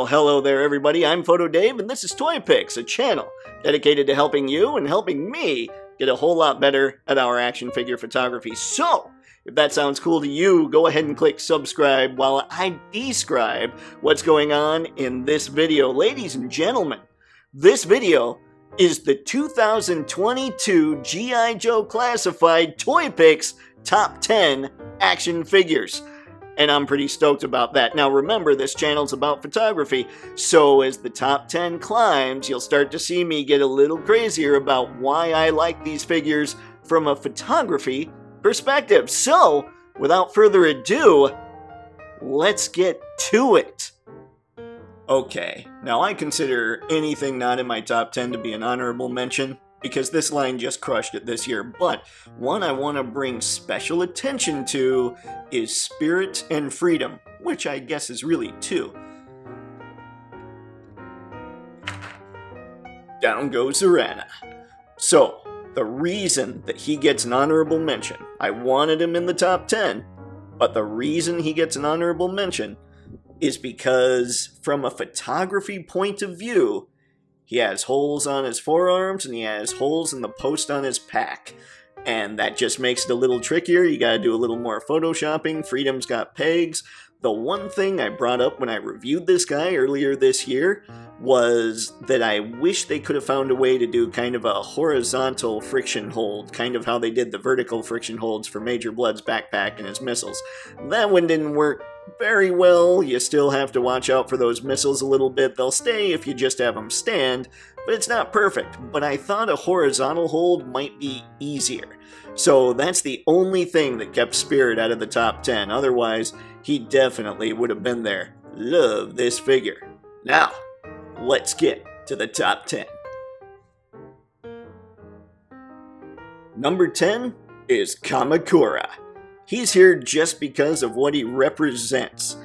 hello there everybody, I'm Photo Dave and this is Toypixx, a channel dedicated to helping you and helping me get a whole lot better at our action figure photography. So, if that sounds cool to you, go ahead and click subscribe while I describe what's going on in this video. Ladies and gentlemen, this video is the 2022 G.I. Joe Classified Toypixx Top 10 Action Figures. And I'm pretty stoked about that. Now remember, this channel's about photography, so as the top 10 climbs, you'll start to see me get a little crazier about why I like these figures from a photography perspective. So, without further ado, let's get to it. Okay, now I consider anything not in my top 10 to be an honorable mention, because this line just crushed it this year, but one I want to bring special attention to is Spirit and Freedom, which I guess is really two. Down goes Zorana. So, the reason that he gets an honorable mention, I wanted him in the top 10, but the reason he gets an honorable mention is because from a photography point of view, he has holes on his forearms, and he has holes in the post on his pack. And that just makes it a little trickier. You gotta do a little more photoshopping. Freedom's got pegs. The one thing I brought up when I reviewed this guy earlier this year was that I wish they could have found a way to do kind of a horizontal friction hold, kind of how they did the vertical friction holds for Major Blood's backpack and his missiles. That one didn't work very well. You still have to watch out for those missiles a little bit. They'll stay if you just have them stand, but it's not perfect. But I thought a horizontal hold might be easier. So that's the only thing that kept Spirit out of the top 10. Otherwise, he definitely would have been there. Love this figure. Now, let's get to the top 10. Number 10 is Kamakura. He's here just because of what he represents.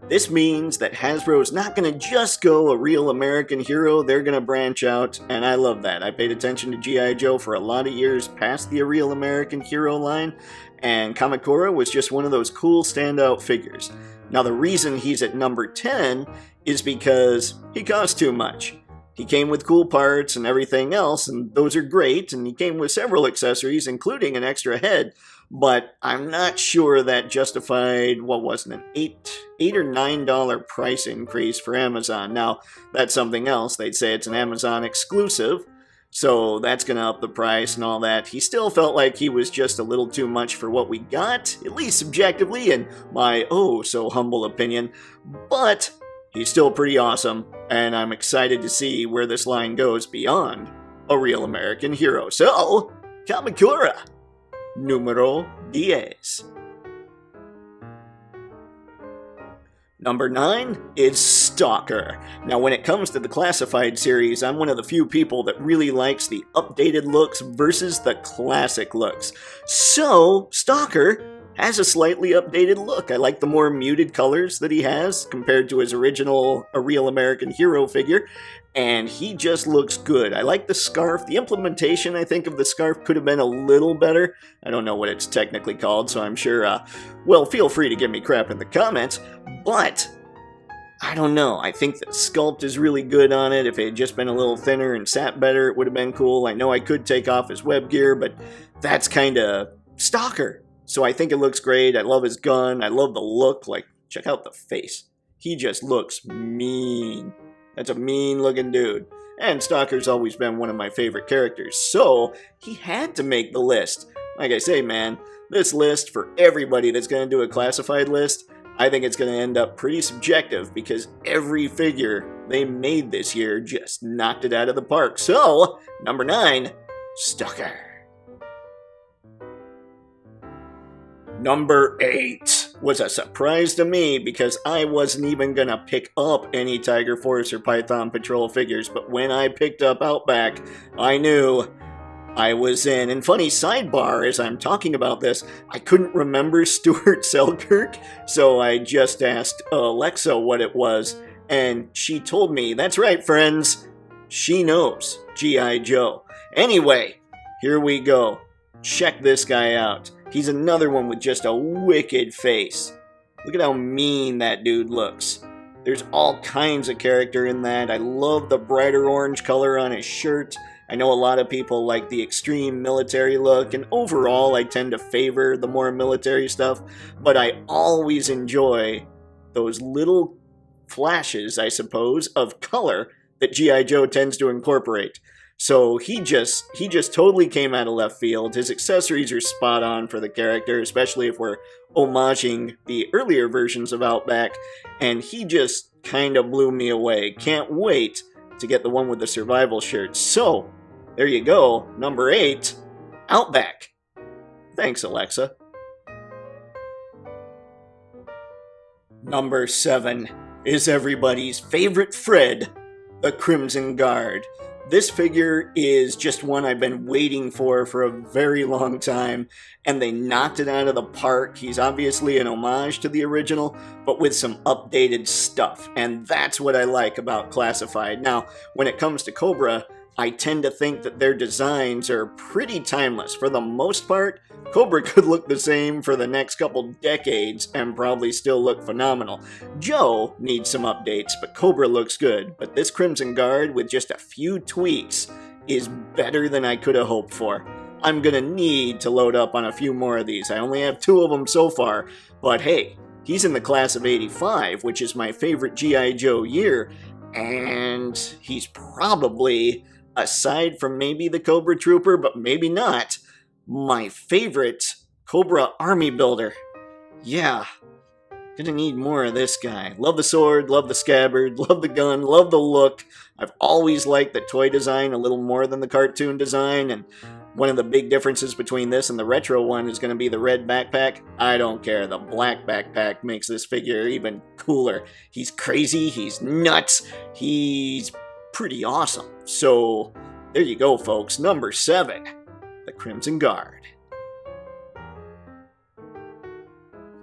This means that Hasbro's not going to just go a real American hero, they're going to branch out, and I love that. I paid attention to G.I. Joe for a lot of years past the real American hero line, and Kamakura was just one of those cool standout figures. Now the reason he's at number 10 is because he cost too much. He came with cool parts and everything else, and those are great, and he came with several accessories, including an extra head, but I'm not sure that justified, what was it, an $8 or $9 price increase for Amazon. Now, that's something else. They'd say it's an Amazon exclusive, so that's going to up the price and all that. He still felt like he was just a little too much for what we got, at least subjectively, in my oh-so-humble opinion, but he's still pretty awesome, and I'm excited to see where this line goes beyond a real American hero. So, Kamakura, numero 10. Number 9 is Stalker. Now when it comes to the Classified series, I'm one of the few people that really likes the updated looks versus the classic looks. So, Stalker has a slightly updated look. I like the more muted colors that he has compared to his original A Real American Hero figure, and he just looks good. I like the scarf. The implementation, I think, of the scarf could have been a little better. I don't know what it's technically called, so I'm sure, well, feel free to give me crap in the comments, but I don't know. I think the sculpt is really good on it. If it had just been a little thinner and sat better, it would have been cool. I know I could take off his web gear, but that's kind of Stalker. So I think it looks great. I love his gun. I love the look. Like, check out the face. He just looks mean. That's a mean looking dude. And Stalker's always been one of my favorite characters, so he had to make the list. Like I say, man, this list for everybody that's going to do a classified list, I think it's going to end up pretty subjective because every figure they made this year just knocked it out of the park. So, number 9, Stalker. Number 8 was a surprise to me because I wasn't even going to pick up any Tiger Force or Python Patrol figures, but when I picked up Outback, I knew I was in. And funny sidebar, as I'm talking about this, I couldn't remember Stuart Selkirk, so I just asked Alexa what it was, and she told me, that's right, friends, she knows G.I. Joe. Anyway, here we go. Check this guy out. He's another one with just a wicked face. Look at how mean that dude looks. There's all kinds of character in that. I love the brighter orange color on his shirt. I know a lot of people like the extreme military look, and overall I tend to favor the more military stuff, but I always enjoy those little flashes, I suppose, of color that G.I. Joe tends to incorporate. So he just totally came out of left field. His accessories are spot on for the character, especially if we're homaging the earlier versions of Outback, and he just kind of blew me away. Can't wait to get the one with the survival shirt. So, there you go, number 8, Outback. Thanks, Alexa. Number 7 is everybody's favorite Fred, the Crimson Guard. This figure is just one I've been waiting for a very long time, and they knocked it out of the park. He's obviously an homage to the original, but with some updated stuff, and that's what I like about Classified. Now, when it comes to Cobra, I tend to think that their designs are pretty timeless. For the most part, Cobra could look the same for the next couple decades and probably still look phenomenal. Joe needs some updates, but Cobra looks good. But this Crimson Guard, with just a few tweaks, is better than I could have hoped for. I'm gonna need to load up on a few more of these. I only have 2 of them so far, but hey, he's in the class of 85, which is my favorite G.I. Joe year, and he's probably, aside from maybe the Cobra Trooper, but maybe not, my favorite Cobra Army Builder. Yeah, gonna need more of this guy. Love the sword, love the scabbard, love the gun, love the look. I've always liked the toy design a little more than the cartoon design, and one of the big differences between this and the retro one is going to be the red backpack. I don't care, the black backpack makes this figure even cooler. He's crazy, he's nuts, he's pretty awesome. So, there you go, folks. Number 7, the Crimson Guard.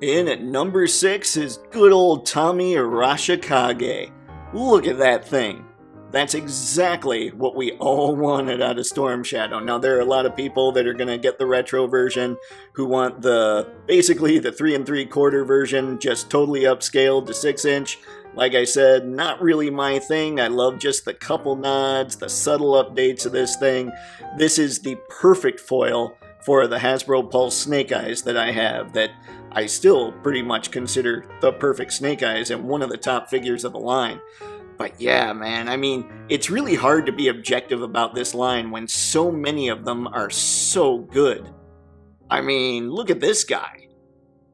In at number 6 is good old Tommy Arashikage. Look at that thing. That's exactly what we all wanted out of Storm Shadow. Now, there are a lot of people that are going to get the retro version who want basically the 3 3/4 version, just totally upscaled to 6-inch. Like I said, not really my thing. I love just the couple nods, the subtle updates of this thing. This is the perfect foil for the Hasbro Pulse Snake Eyes that I have, that I still pretty much consider the perfect Snake Eyes and one of the top figures of the line. But yeah, man, I mean, it's really hard to be objective about this line when so many of them are so good. I mean, look at this guy.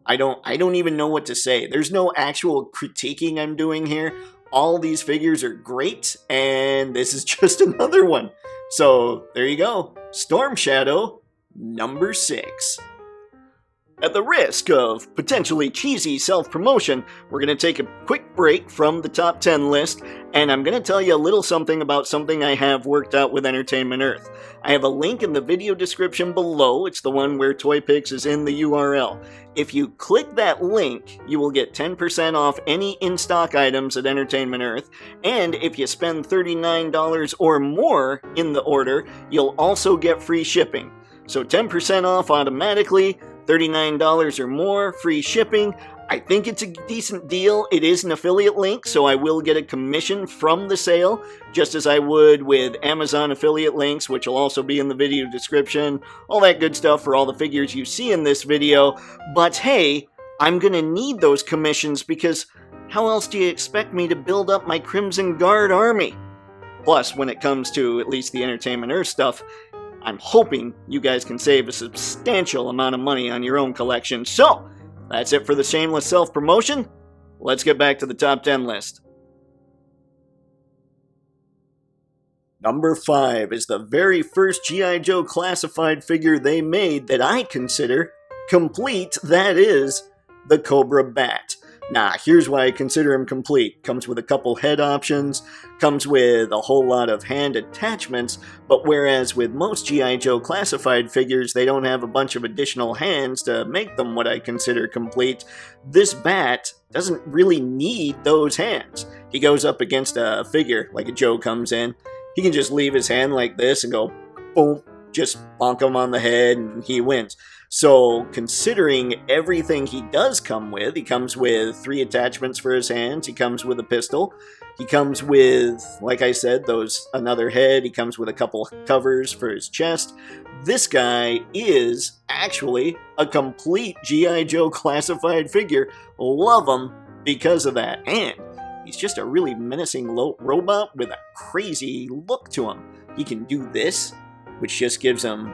I don't even know what to say. There's no actual critiquing I'm doing here. All these figures are great, and this is just another one. So, there you go. Storm Shadow, number 6. At the risk of potentially cheesy self-promotion, we're going to take a quick break from the top 10 list, and I'm going to tell you a little something about something I have worked out with Entertainment Earth. I have a link in the video description below. It's the one where Toypixx is in the URL. If you click that link, you will get 10% off any in-stock items at Entertainment Earth, and if you spend $39 or more in the order, you'll also get free shipping. So 10% off automatically, $39 or more, free shipping. I think it's a decent deal. It is an affiliate link, so I will get a commission from the sale, just as I would with Amazon affiliate links, which will also be in the video description. All that good stuff for all the figures you see in this video. But hey, I'm gonna need those commissions because how else do you expect me to build up my Crimson Guard army? Plus, when it comes to at least the Entertainment Earth stuff, I'm hoping you guys can save a substantial amount of money on your own collection. So, that's it for the shameless self-promotion. Let's get back to the top 10 list. Number 5 is the very first G.I. Joe classified figure they made that I consider complete. That is the Cobra Bat. Now, here's why I consider him complete. Comes with a couple head options, comes with a whole lot of hand attachments, but whereas with most G.I. Joe classified figures, they don't have a bunch of additional hands to make them what I consider complete, this Bat doesn't really need those hands. He goes up against a figure, like a Joe comes in, he can just leave his hand like this and go, boom, just bonk him on the head and he wins. So, considering everything he does come with, he comes with 3 attachments for his hands, he comes with a pistol, he comes with, like I said, another head, he comes with a couple covers for his chest. This guy is actually a complete G.I. Joe classified figure. Love him because of that. And he's just a really menacing robot with a crazy look to him. He can do this, which just gives him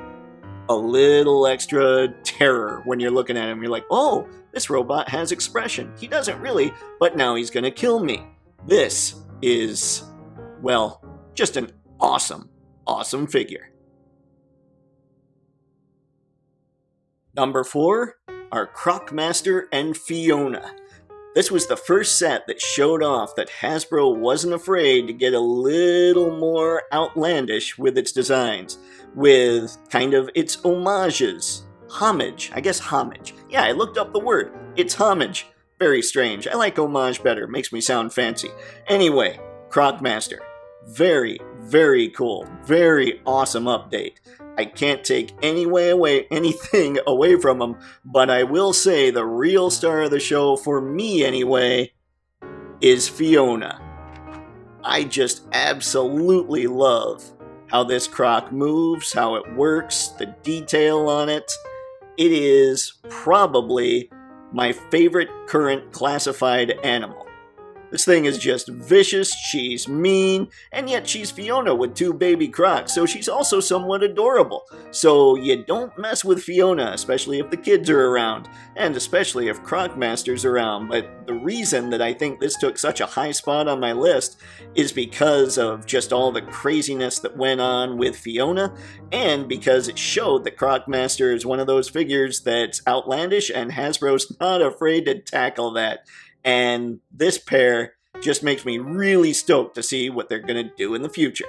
a little extra terror when you're looking at him. You're like, oh, this robot has expression. He doesn't really, but now he's going to kill me. This is, well, just an awesome, awesome figure. Number 4 are Croc Master and Fiona. This was the first set that showed off that Hasbro wasn't afraid to get a little more outlandish with its designs, with kind of its homages. Homage. I guess homage. Yeah, I looked up the word. It's homage. Very strange. I like homage better. Makes me sound fancy. Anyway, Croc Master. Very, very cool. Very awesome update. I can't take anything away from him, but I will say the real star of the show, for me anyway, is Fiona. I just absolutely love how this Croc moves, how it works, the detail on it. It is probably my favorite current classified animal. This thing is just vicious, she's mean, and yet she's Fiona with 2 baby Crocs, so she's also somewhat adorable. So you don't mess with Fiona, especially if the kids are around, and especially if Croc Master's around. But the reason that I think this took such a high spot on my list is because of just all the craziness that went on with Fiona, and because it showed that Croc Master is one of those figures that's outlandish, and Hasbro's not afraid to tackle that. And this pair just makes me really stoked to see what they're going to do in the future.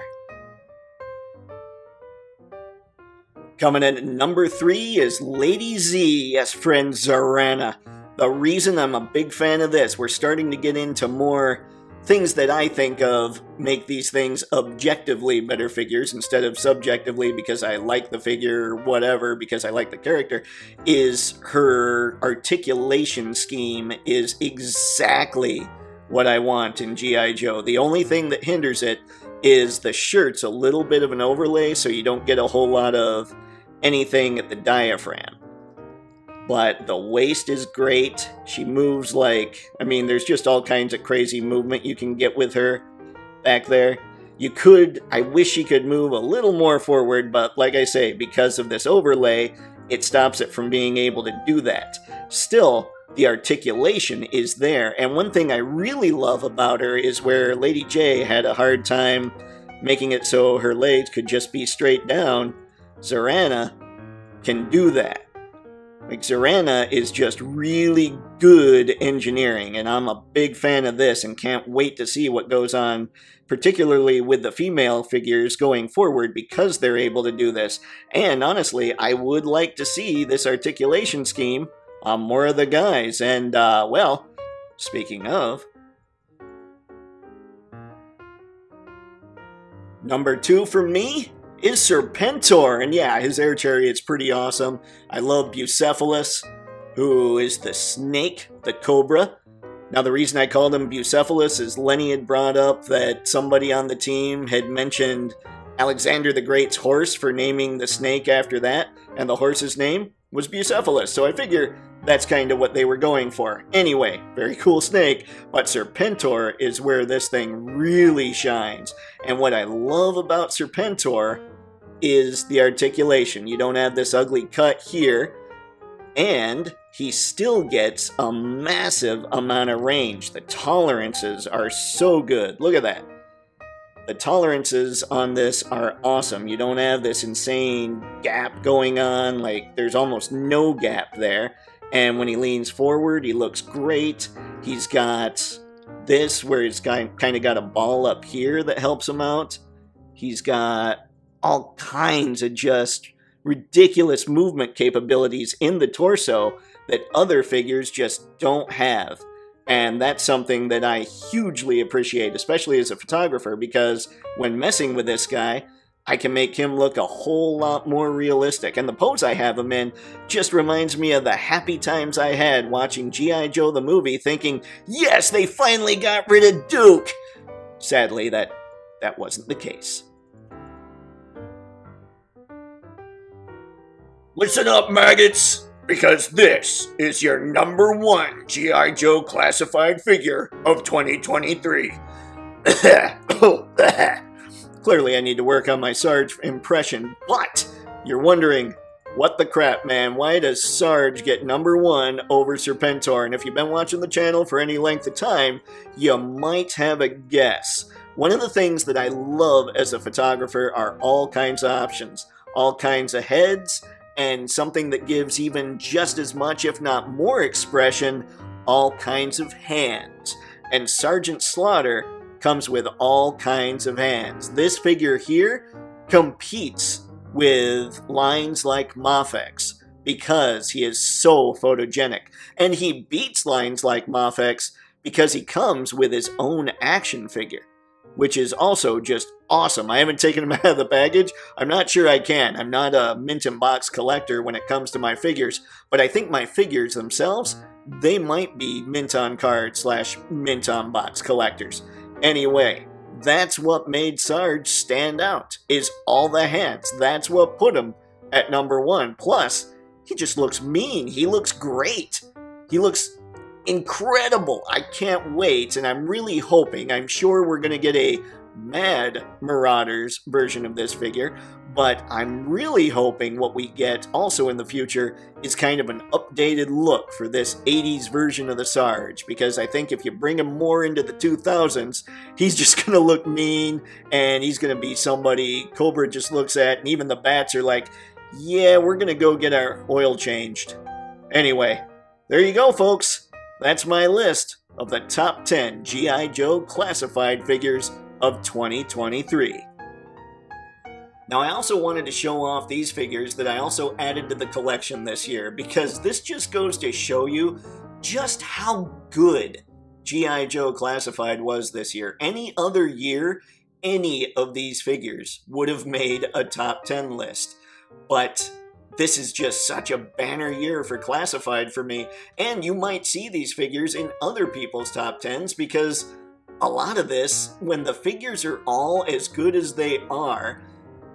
Coming in at number 3 is Lady Z, yes, friend Zarana. The reason I'm a big fan of this, we're starting to get into more things that I think of make these things objectively better figures instead of subjectively because I like the figure or whatever, because I like the character, is her articulation scheme is exactly what I want in G.I. Joe. The only thing that hinders it is the shirt's a little bit of an overlay, so you don't get a whole lot of anything at the diaphragm. But the waist is great. She moves there's just all kinds of crazy movement you can get with her back there. I wish she could move a little more forward, but like I say, because of this overlay, it stops it from being able to do that. Still, the articulation is there, and one thing I really love about her is where Lady J had a hard time making it so her legs could just be straight down, Zarana can do that. Zarana is just really good engineering, and I'm a big fan of this and can't wait to see what goes on, particularly with the female figures going forward because they're able to do this. And honestly, I would like to see this articulation scheme on more of the guys. And, speaking of, number 2 for me is Serpentor, and yeah, his air chariot's pretty awesome. I love Bucephalus, who is the snake, the cobra. Now, the reason I called him Bucephalus is Lenny had brought up that somebody on the team had mentioned Alexander the Great's horse for naming the snake after that, and the horse's name was Bucephalus, so I figure that's kind of what they were going for. Anyway, very cool snake, but Serpentor is where this thing really shines. And what I love about Serpentor is the articulation. You don't have this ugly cut here, and he still gets a massive amount of range. The tolerances are so good. Look at that. The tolerances on this are awesome. You don't have this insane gap going on, there's almost no gap there. And when he leans forward, he looks great. He's got this where he's kind of got a ball up here that helps him out. He's got all kinds of just ridiculous movement capabilities in the torso that other figures just don't have. And that's something that I hugely appreciate, especially as a photographer, because when messing with this guy, I can make him look a whole lot more realistic. And the pose I have him in just reminds me of the happy times I had watching G.I. Joe the movie thinking, yes, they finally got rid of Duke! Sadly, that wasn't the case. Listen up, maggots, because this is your #1 G.I. Joe classified figure of 2023. Clearly I need to work on my Sarge impression, but you're wondering, what the crap, man? Why does Sarge get #1 over Serpentor? And if you've been watching the channel for any length of time, you might have a guess. One of the things that I love as a photographer are all kinds of options, all kinds of heads, and something that gives even just as much, if not more expression, all kinds of hands. And Sergeant Slaughter comes with all kinds of hands. This figure here competes with lines like Mafex because he is so photogenic. And he beats lines like Mafex because he comes with his own action figure, which is also just awesome. I haven't taken him out of the baggage. I'm not sure I can. I'm not a mint and box collector when it comes to my figures, but I think my figures themselves, they might be mint on card / mint on box collectors. Anyway, that's what made Sarge stand out, is all the hands. That's what put him at #1. Plus, he just looks mean. He looks great. He looks incredible. I can't wait, and I'm really hoping, I'm sure we're going to get a Mad Marauders version of this figure, but I'm really hoping what we get also in the future is kind of an updated look for this 80s version of the Sarge, because I think if you bring him more into the 2000s, he's just going to look mean, and he's going to be somebody Cobra just looks at, and even the bats are like, yeah, we're going to go get our oil changed. Anyway, there you go, folks. That's my list of the top 10 G.I. Joe classified figures of 2023. Now, I also wanted to show off these figures that I also added to the collection this year, because this just goes to show you just how good G.I. Joe Classified was this year. Any other year, any of these figures would have made a top 10 list. But this is just such a banner year for Classified for me, and you might see these figures in other people's top 10s, because a lot of this, when the figures are all as good as they are,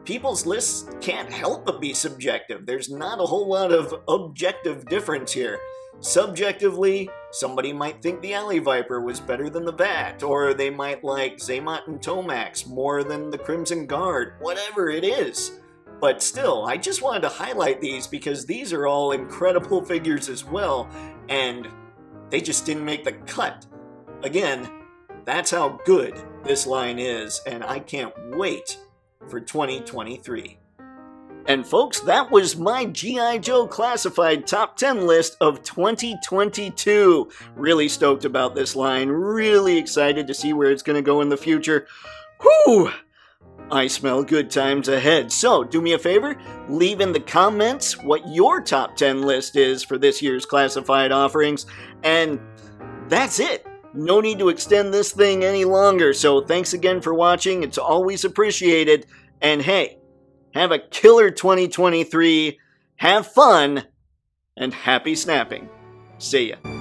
people's lists can't help but be subjective. There's not a whole lot of objective difference here. Subjectively, somebody might think the Alley Viper was better than the Bat, or they might like Xamot and Tomax more than the Crimson Guard, whatever it is. But still, I just wanted to highlight these because these are all incredible figures as well, and they just didn't make the cut. Again, that's how good this line is, and I can't wait for 2023. And folks, that was my G.I. Joe Classified Top 10 list of 2022. Really stoked about this line, really excited to see where it's going to go in the future. Whew! I smell good times ahead. So, do me a favor, leave in the comments what your top 10 list is for this year's classified offerings, and that's it. No need to extend this thing any longer, so thanks again for watching. It's always appreciated. And hey, have a killer 2023, have fun, and happy snapping. See ya.